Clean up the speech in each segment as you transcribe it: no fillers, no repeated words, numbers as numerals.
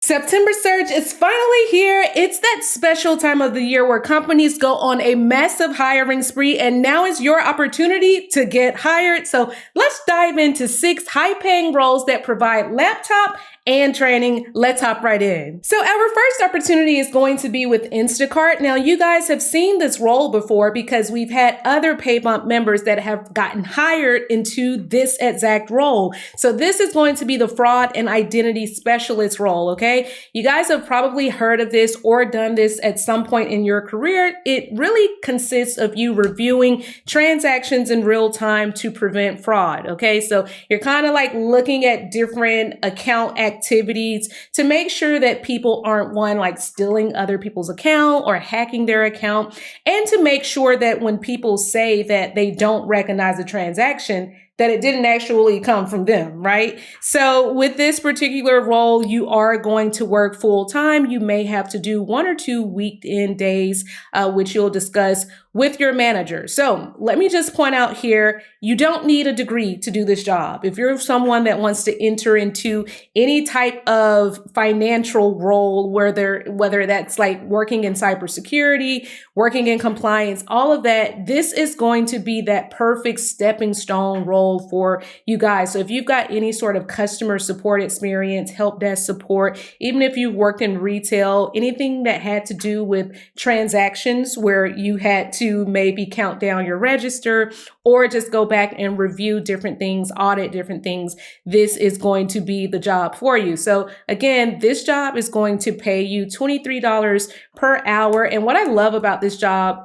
September surge is finally here. It's that special time of the year where companies go on a massive hiring spree, and now is your opportunity to get hired. So let's dive into 6 high-paying roles that provide laptop and training. Let's hop right in. So our first opportunity is going to be with Instacart. Now, you guys have seen this role before because we've had other pay bump members that have gotten hired into this exact role. So this is going to be the fraud and identity specialist role, okay? You guys have probably heard of this or done this at some point in your career. It really consists of you reviewing transactions in real time to prevent fraud, okay? So you're kind of like looking at different account activities to make sure that people aren't like stealing other people's account or hacking their account, and to make sure that when people say that they don't recognize a transaction, that it didn't actually come from them, right? So with this particular role, you are going to work full time. You may have to do 1 or 2 weekend days, which you'll discuss with your manager. So let me just point out here, you don't need a degree to do this job. If you're someone that wants to enter into any type of financial role, whether that's like working in cybersecurity, working in compliance, all of that, this is going to be that perfect stepping stone role for you guys. So if you've got any sort of customer support experience, help desk support, even if you've worked in retail, anything that had to do with transactions where you had to maybe count down your register or just go back and review different things, audit different things, this is going to be the job for you. So again, this job is going to pay you $23 per hour. And what I love about this job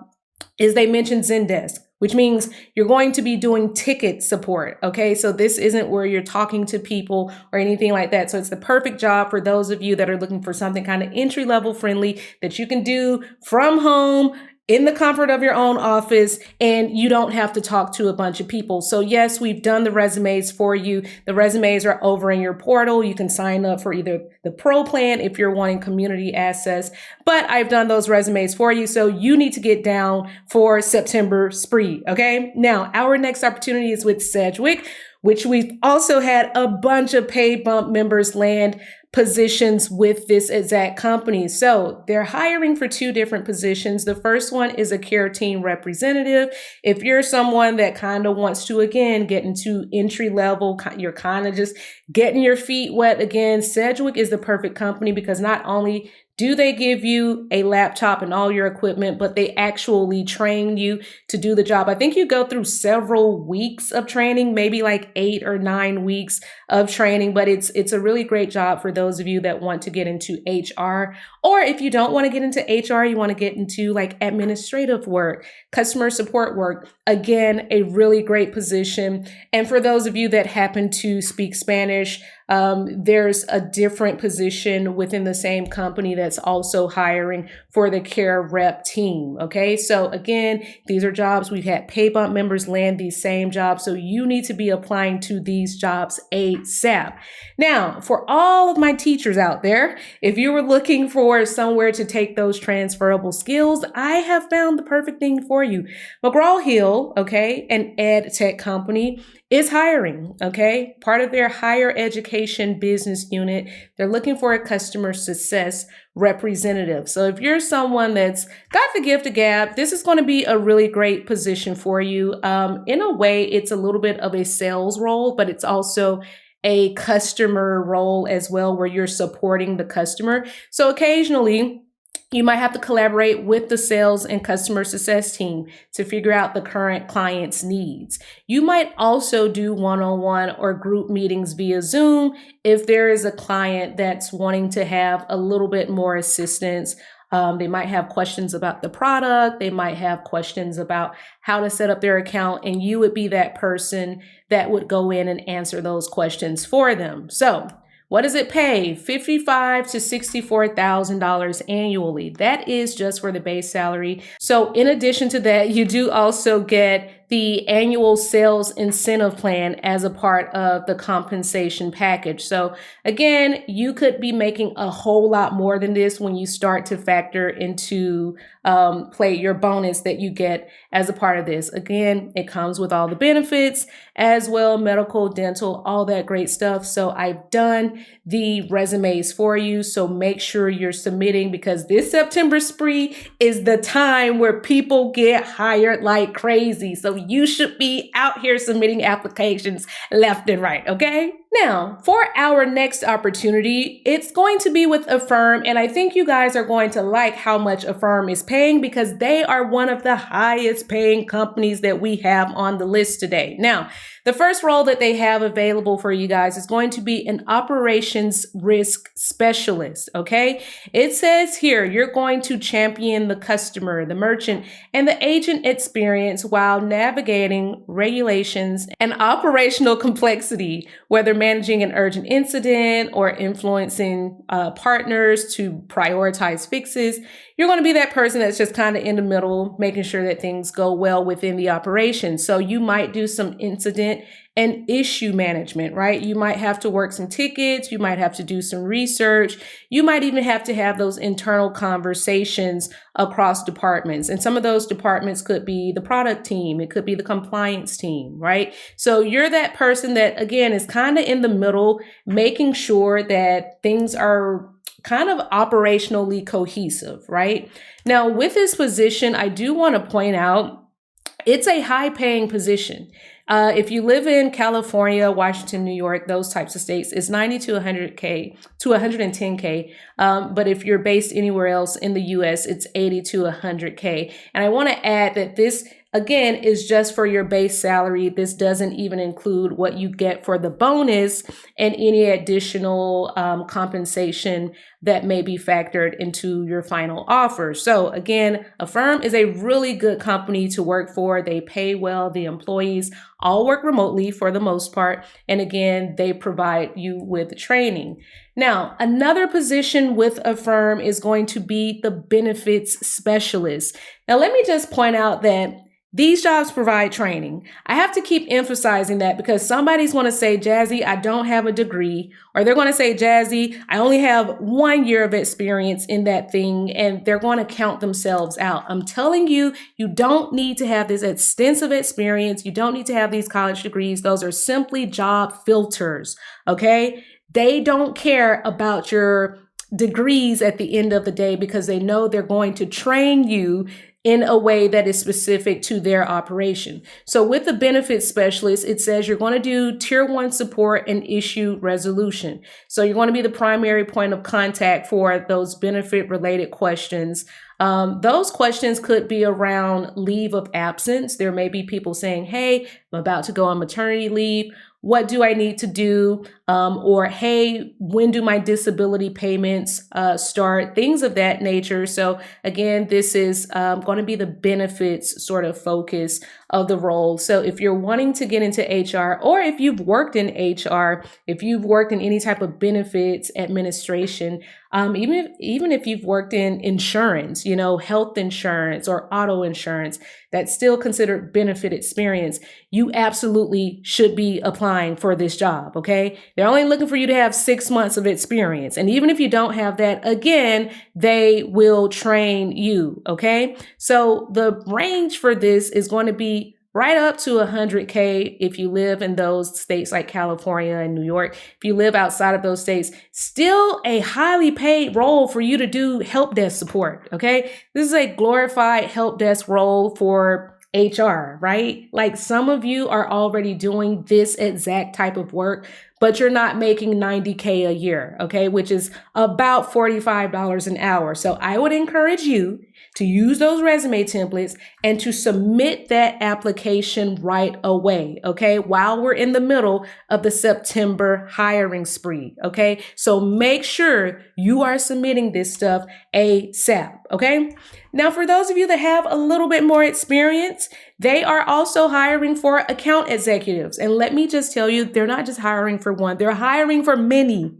is they mentioned Zendesk, which means you're going to be doing ticket support. Okay. So this isn't where you're talking to people or anything like that. So it's the perfect job for those of you that are looking for something kind of entry level friendly that you can do from home in the comfort of your own office, and you don't have to talk to a bunch of people. So yes, we've done the resumes for you. The resumes are over in your portal. You can sign up for either the pro plan if you're wanting community access, but I've done those resumes for you. So you need to get down for September spree. Okay. Now our next opportunity is with Sedgwick, which we've also had a bunch of pay bump members land positions with this exact company. So they're hiring for 2 different positions. The first one is a care team representative. If you're someone that kind of wants to, again, get into entry level, you're kind of just getting your feet wet again, Sedgwick is the perfect company because not only do they give you a laptop and all your equipment, but they actually train you to do the job. I think you go through several weeks of training, maybe like 8 or 9 weeks of training, but it's a really great job for those of you that want to get into HR, or if you don't want to get into HR, you want to get into like administrative work, customer support work. Again, a really great position. And for those of you that happen to speak Spanish, there's a different position within the same company that's also hiring for the care rep team. Okay. So again, these are jobs we've had pay bump members land these same jobs. So you need to be applying to these jobs ASAP. Now, for all of my teachers out there, if you were looking for somewhere to take those transferable skills, I have found the perfect thing for you. McGraw Hill, okay, an ed tech company, is hiring, okay? Part of their higher education business unit, they're looking for a customer success representative. So if you're someone that's got the gift of gab, this is going to be a really great position for you. In a way, it's a little bit of a sales role, but it's also a customer role as well, where you're supporting the customer. So occasionally, you might have to collaborate with the sales and customer success team to figure out the current client's needs. You might also do one-on-one or group meetings via Zoom if there is a client that's wanting to have a little bit more assistance. They might have questions about the product. They might have questions about how to set up their account, and you would be that person that would go in and answer those questions for them. So what does it pay? $55,000 to $64,000 annually. That is just for the base salary. So in addition to that, you do also get the annual sales incentive plan as a part of the compensation package. So again, you could be making a whole lot more than this when you start to factor into play your bonus that you get as a part of this. Again, it comes with all the benefits as well, medical, dental, all that great stuff. So I've done the resumes for you. So make sure you're submitting, because this September spree is the time where people get hired like crazy. So you should be out here submitting applications left and right, okay? Now, for our next opportunity, it's going to be with Affirm, and I think you guys are going to like how much Affirm is paying, because they are one of the highest paying companies that we have on the list today. Now, the first role that they have available for you guys is going to be an operations risk specialist, okay? It says here, you're going to champion the customer, the merchant, and the agent experience while navigating regulations and operational complexity, whether managing an urgent incident or influencing partners to prioritize fixes. You're going to be that person that's just kind of in the middle, making sure that things go well within the operation. So you might do some incident and issue management, right? You might have to work some tickets. You might have to do some research. You might even have to have those internal conversations across departments. And some of those departments could be the product team. It could be the compliance team, right? So you're that person that, again, is kind of in the middle, making sure that things are kind of operationally cohesive, right? Now, with this position, I do want to point out it's a high paying position. If you live in California, Washington, New York, those types of states, it's 90 to 100K to 110K. But if you're based anywhere else in the US, it's 80 to 100K. And I want to add that this, again, is just for your base salary. This doesn't even include what you get for the bonus and any additional compensation that may be factored into your final offer. So again, Affirm is a really good company to work for. They pay well. The employees all work remotely for the most part. And again, they provide you with training. Now, another position with Affirm is going to be the benefits specialist. Now, let me just point out that these jobs provide training. I have to keep emphasizing that, because somebody's going to say, Jazzy, I don't have a degree, or they're going to say, Jazzy, I only have 1 year of experience in that thing, and they're going to count themselves out. I'm telling you, you don't need to have this extensive experience. You don't need to have these college degrees. Those are simply job filters, okay? They don't care about your degrees at the end of the day, because they know they're going to train you in a way that is specific to their operation. So with the benefits specialist, it says you're going to do tier 1 support and issue resolution. So you're going to be the primary point of contact for those benefit related questions. Those questions could be around leave of absence. There may be people saying, hey, I'm about to go on maternity leave. What do I need to do? Or, hey, when do my disability payments start? Things of that nature. So again, this is going to be the benefits sort of focus of the role. So if you're wanting to get into HR, or if you've worked in HR, if you've worked in any type of benefits administration, even if you've worked in insurance, health insurance or auto insurance, that's still considered benefit experience. You absolutely should be applying for this job, okay? They're only looking for you to have 6 months of experience. And even if you don't have that, again, they will train you, okay? So the range for this is going to be right up to 100K if you live in those states like California and New York. If you live outside of those states, still a highly paid role for you to do help desk support, okay? This is a glorified help desk role for HR, right? Like, some of you are already doing this exact type of work, but you're not making 90K a year, okay? Which is about $45 an hour. So I would encourage you to use those resume templates and to submit that application right away, okay? While we're in the middle of the September hiring spree, okay? So make sure you are submitting this stuff ASAP, okay? Now, for those of you that have a little bit more experience, they are also hiring for account executives. And let me just tell you, they're not just hiring for one, they're hiring for many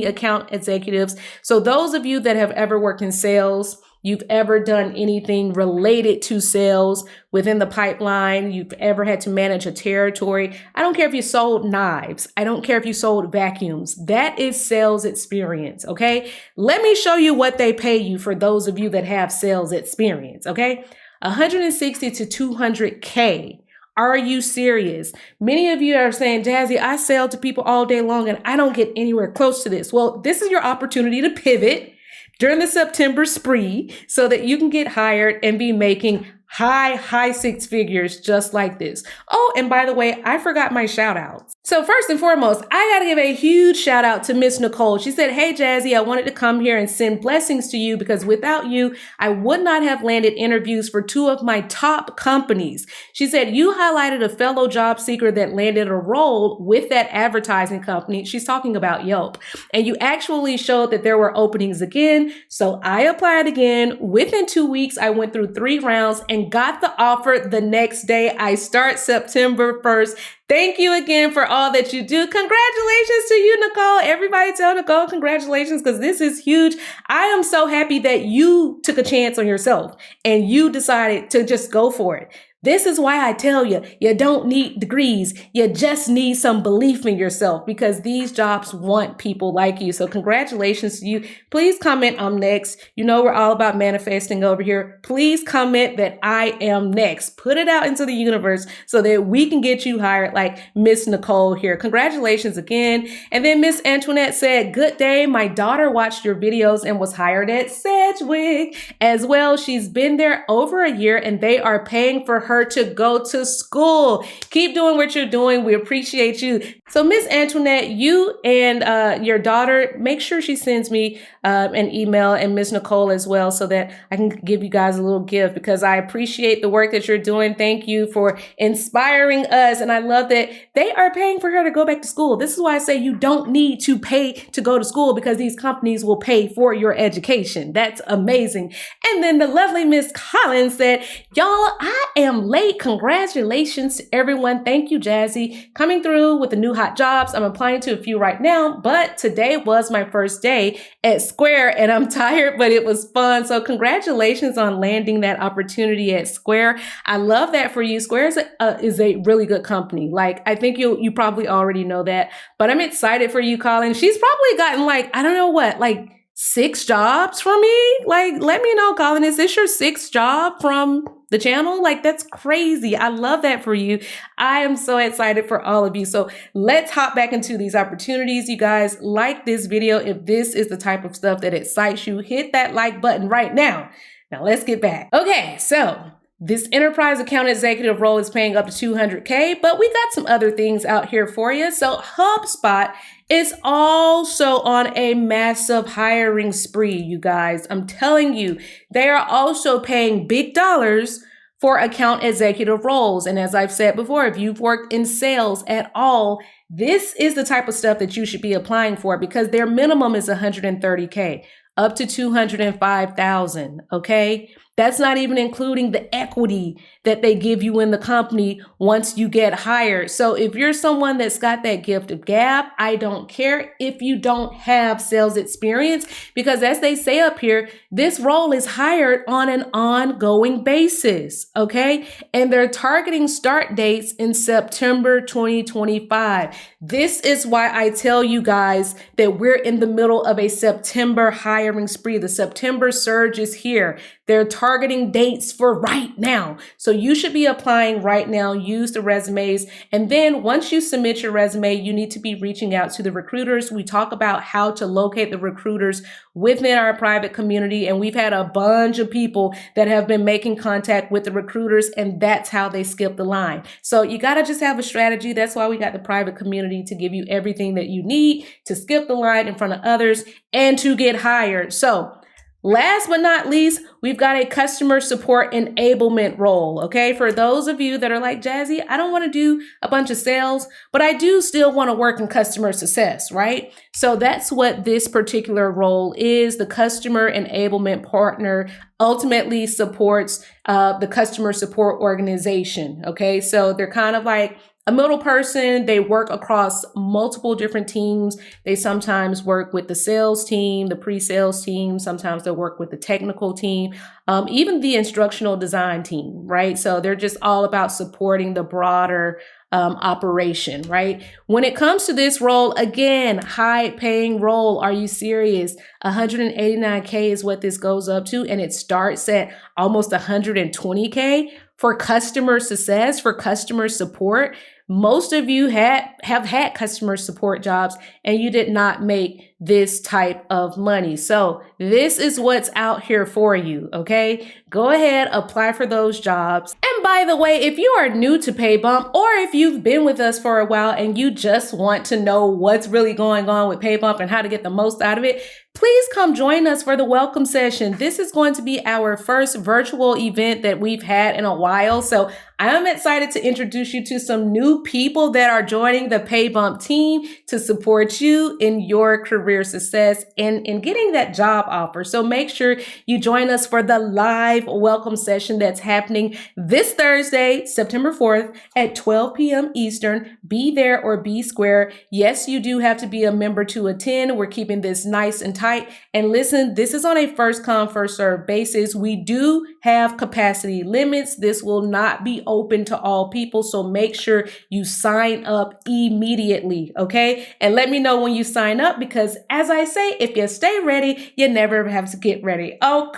account executives. So those of you that have ever worked in sales, you've ever done anything related to sales within the pipeline, you've ever had to manage a territory. I don't care if you sold knives. I don't care if you sold vacuums. That is sales experience, okay? Let me show you what they pay you for those of you that have sales experience, okay? 160 to 200K. Are you serious? Many of you are saying, Jazzy, I sell to people all day long and I don't get anywhere close to this. Well, this is your opportunity to pivot during the September spree so that you can get hired and be making high six figures just like this. Oh, and by the way, I forgot my shout outs. So first and foremost, I got to give a huge shout out to Miss Nicole. She said, hey, Jazzy, I wanted to come here and send blessings to you because without you, I would not have landed interviews for 2 of my top companies. She said, you highlighted a fellow job seeker that landed a role with that advertising company. She's talking about Yelp. And you actually showed that there were openings again. So I applied again. Within 2 weeks, I went through 3 rounds and got the offer the next day. I start September 1st. Thank you again for all that you do. Congratulations to you, Nicole. Everybody tell Nicole congratulations because this is huge. I am so happy that you took a chance on yourself and you decided to just go for it. This is why I tell you, you don't need degrees. You just need some belief in yourself because these jobs want people like you. So congratulations to you. Please comment I'm next. You know, we're all about manifesting over here. Please comment that I am next. Put it out into the universe so that we can get you hired like Miss Nicole here. Congratulations again. And then Miss Antoinette said, good day. My daughter watched your videos and was hired at Sedgwick as well. She's been there over a year and they are paying for her to go to school. Keep doing what you're doing. We appreciate you. So Miss Antoinette, you and your daughter, make sure she sends me an email and Miss Nicole as well so that I can give you guys a little gift because I appreciate the work that you're doing. Thank you for inspiring us. And I love that they are paying for her to go back to school. This is why I say you don't need to pay to go to school because these companies will pay for your education. That's amazing. And then the lovely Miss Collins said, y'all, I am late. Congratulations to everyone. Thank you, Jazzy. Coming through with the new hot jobs. I'm applying to a few right now, but today was my first day at Square and I'm tired, but it was fun. So congratulations on landing that opportunity at Square. I love that for you. Square is a really good company. Like, I think you probably already know that, but I'm excited for you, Colin. She's probably gotten like, I don't know what, like 6 jobs from me. Like, let me know, Colin, is this your 6th job from the channel? Like, that's crazy. I love that for you. I am so excited for all of you. So let's hop back into these opportunities. You guys, like this video. If this is the type of stuff that excites you, hit that like button right now. Now let's get back. Okay, so this enterprise account executive role is paying up to 200K, but we got some other things out here for you. So HubSpot is also on a massive hiring spree, you guys. I'm telling you, they are also paying big dollars for account executive roles. And as I've said before, if you've worked in sales at all, this is the type of stuff that you should be applying for because their minimum is 130K, up to 205,000, okay? That's not even including the equity that they give you in the company once you get hired. So if you're someone that's got that gift of gab, I don't care if you don't have sales experience, because as they say up here, this role is hired on an ongoing basis, okay? And they're targeting start dates in September 2025. This is why I tell you guys that we're in the middle of a September hiring spree. The September surge is here. They're targeting dates for right now. So you should be applying right now. Use the resumes. And then once you submit your resume, you need to be reaching out to the recruiters. We talk about how to locate the recruiters within our private community. And we've had a bunch of people that have been making contact with the recruiters, and that's how they skip the line. So you got to just have a strategy. That's why we got the private community to give you everything that you need to skip the line in front of others and to get hired. So last but not least, we've got a customer support enablement role, okay? For those of you that are like, Jazzy, I don't want to do a bunch of sales, but I do still want to work in customer success, right? So that's what this particular role is. The customer enablement partner ultimately supports the customer support organization, okay? So they're kind of like a middle person. They work across multiple different teams. They sometimes work with the sales team, the pre-sales team. Sometimes they work with the technical team, even the instructional design team, right? So they're just all about supporting the broader operation, right? When it comes to this role, again, high paying role. Are you serious? 189K is what this goes up to, and it starts at almost 120K for customer success, for customer support. Most of you have had customer support jobs and you did not make this type of money. So this is what's out here for you, okay? Go ahead, apply for those jobs. And by the way, if you are new to Pay Bump, or if you've been with us for a while and you just want to know what's really going on with Pay Bump and how to get the most out of it, please come join us for the welcome session. This is going to be our first virtual event that we've had in a while. So I'm excited to introduce you to some new people that are joining the Pay Bump team to support you in your career success and in getting that job offer. So make sure you join us for the live welcome session that's happening this Thursday, September 4th at 12 p.m. Eastern. Be there or be square. Yes, you do have to be a member to attend. We're keeping this nice and tight. And listen, this is on a first come, first serve basis. We do have capacity limits. This will not be open to all people. So make sure you sign up immediately. Okay. And let me know when you sign up, because as I say, if you stay ready, you never have to get ready. Oh,